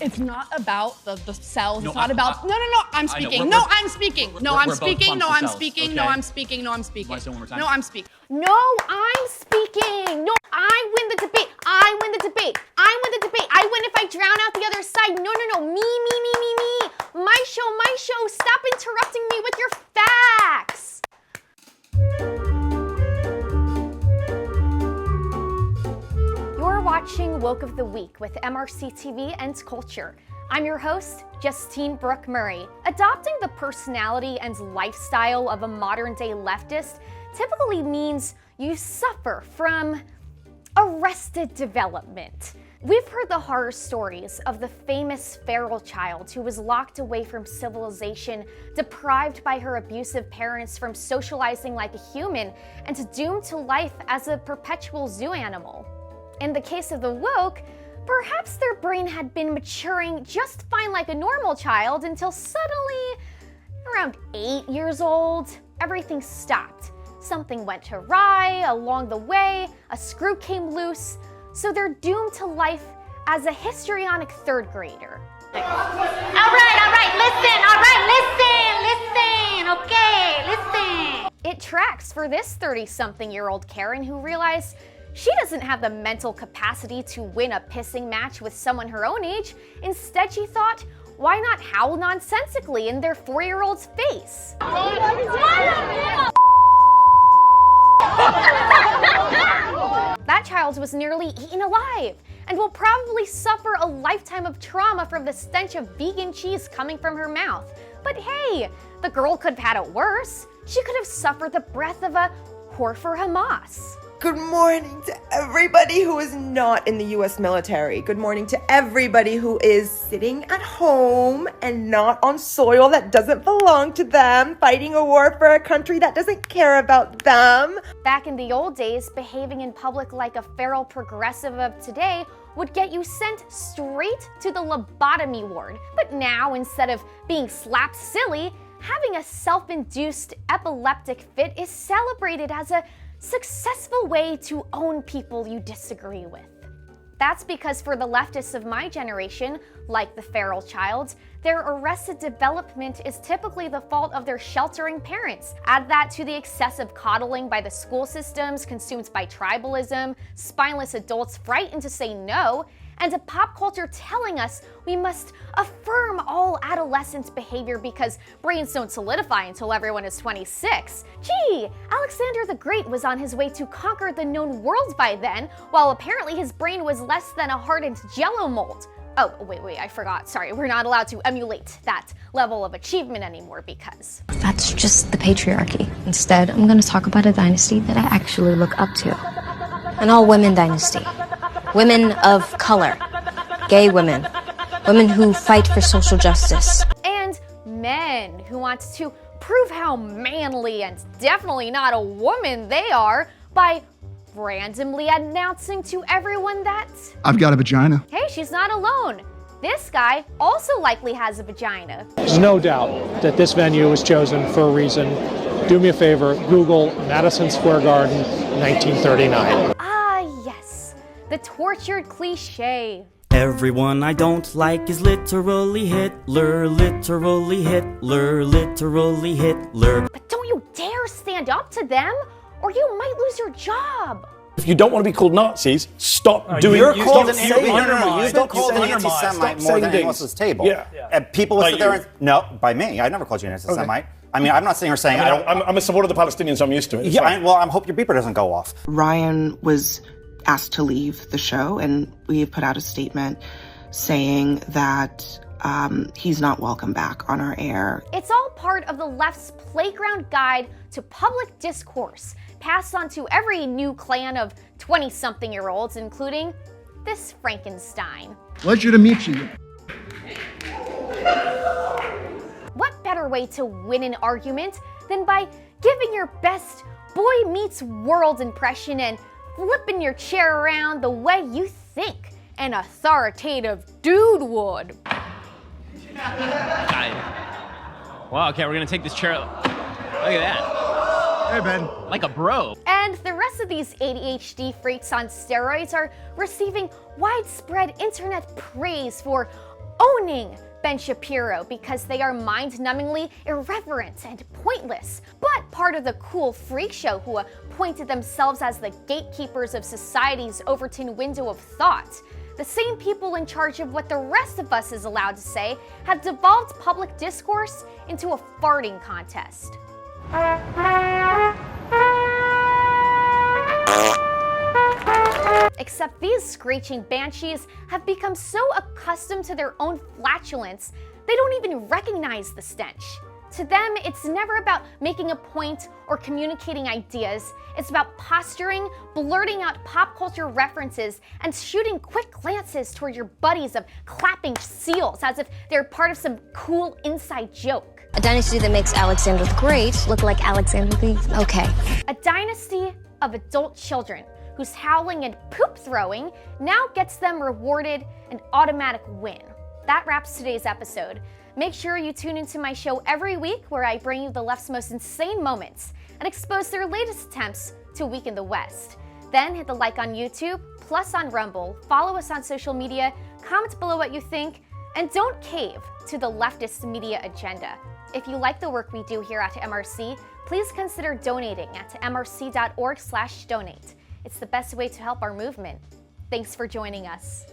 It's not about the cells. No, it's not about. No. I'm speaking. No, I'm speaking. No, I'm speaking. No, I'm speaking. No, I'm speaking. No, I'm speaking. No, I'm speaking. No, I'm speaking. No, I win the debate. I win the debate. I win the debate. I win if I drown out the other side. No. Me. My show. Stop interrupting me with your facts. You're watching Woke of the Week with MRC-TV and Culture. I'm your host, Justine Brooke Murray. Adopting the personality and lifestyle of a modern-day leftist typically means you suffer from arrested development. We've heard the horror stories of the famous feral child who was locked away from civilization, deprived by her abusive parents from socializing like a human, and doomed to life as a perpetual zoo animal. In the case of the woke, perhaps their brain had been maturing just fine like a normal child until suddenly, around 8 years old, everything stopped. Something went awry along the way, a screw came loose, so they're doomed to life as a histrionic third grader. All right, listen, okay, listen. It tracks for this 30-something-year-old Karen who realized she doesn't have the mental capacity to win a pissing match with someone her own age. Instead, she thought, why not howl nonsensically in their 4-year-old's face? That child was nearly eaten alive and will probably suffer a lifetime of trauma from the stench of vegan cheese coming from her mouth. But hey, the girl could have had it worse. She could have suffered the breath of a whore for Hamas. Good morning to everybody who is not in the US military. Good morning to everybody who is sitting at home and not on soil that doesn't belong to them, fighting a war for a country that doesn't care about them. Back in the old days, behaving in public like a feral progressive of today would get you sent straight to the lobotomy ward. But now, instead of being slapped silly, having a self-induced epileptic fit is celebrated as a successful way to own people you disagree with. That's because for the leftists of my generation, like the feral child, their arrested development is typically the fault of their sheltering parents. Add that to the excessive coddling by the school systems consumed by tribalism, spineless adults frightened to say no, and a pop culture telling us we must affirm all adolescent behavior because brains don't solidify until everyone is 26. Gee, Alexander the Great was on his way to conquer the known world by then, while apparently his brain was less than a hardened jello mold. Oh, wait, I forgot. Sorry, we're not allowed to emulate that level of achievement anymore because... That's just the patriarchy. Instead, I'm gonna talk about a dynasty that I actually look up to. An all-women dynasty. Women of color, gay women, women who fight for social justice. And men who want to prove how manly and definitely not a woman they are by randomly announcing to everyone that... I've got a vagina. Hey, she's not alone. This guy also likely has a vagina. There's no doubt that this venue was chosen for a reason. Do me a favor, Google Madison Square Garden, 1939. The tortured cliche. Everyone I don't like is literally Hitler, literally Hitler, literally Hitler. But don't you dare stand up to them, or you might lose your job. If you don't want to be called Nazis, stop doing it. You've been called an anti-Semite more than anyone else's table. Yeah. People will sit there and... No, by me. I never called you an anti-Semite. Okay. I mean, I'm not sitting here saying I'm a supporter of the Palestinians, so I'm used to it. Yeah, I hope your beeper doesn't go off. Ryan was asked to leave the show, and we have put out a statement saying that he's not welcome back on our air. It's all part of the left's playground guide to public discourse, passed on to every new clan of 20-something-year-olds, including this Frankenstein. Pleasure to meet you. What better way to win an argument than by giving your best boy meets world impression and flipping your chair around the way you think an authoritative dude would. Wow, okay, we're gonna take this chair. Look at that. Hey, Ben. Like a bro. And the rest of these ADHD freaks on steroids are receiving widespread internet praise for owning Ben Shapiro because they are mind-numbingly irreverent and pointless, but part of the cool freak show who appointed themselves as the gatekeepers of society's Overton window of thought. The same people in charge of what the rest of us is allowed to say have devolved public discourse into a farting contest. Except these screeching banshees have become so accustomed to their own flatulence, they don't even recognize the stench. To them, it's never about making a point or communicating ideas. It's about posturing, blurting out pop culture references, and shooting quick glances toward your buddies of clapping seals as if they're part of some cool inside joke. A dynasty that makes Alexander the Great look like Alexander the... Okay. A dynasty of adult children whose howling and poop throwing now gets them rewarded an automatic win. That wraps today's episode. Make sure you tune into my show every week where I bring you the left's most insane moments and expose their latest attempts to weaken the West. Then hit the like on YouTube, plus on Rumble, follow us on social media, comment below what you think, and don't cave to the leftist media agenda. If you like the work we do here at MRC, please consider donating at mrc.org/donate. It's the best way to help our movement. Thanks for joining us.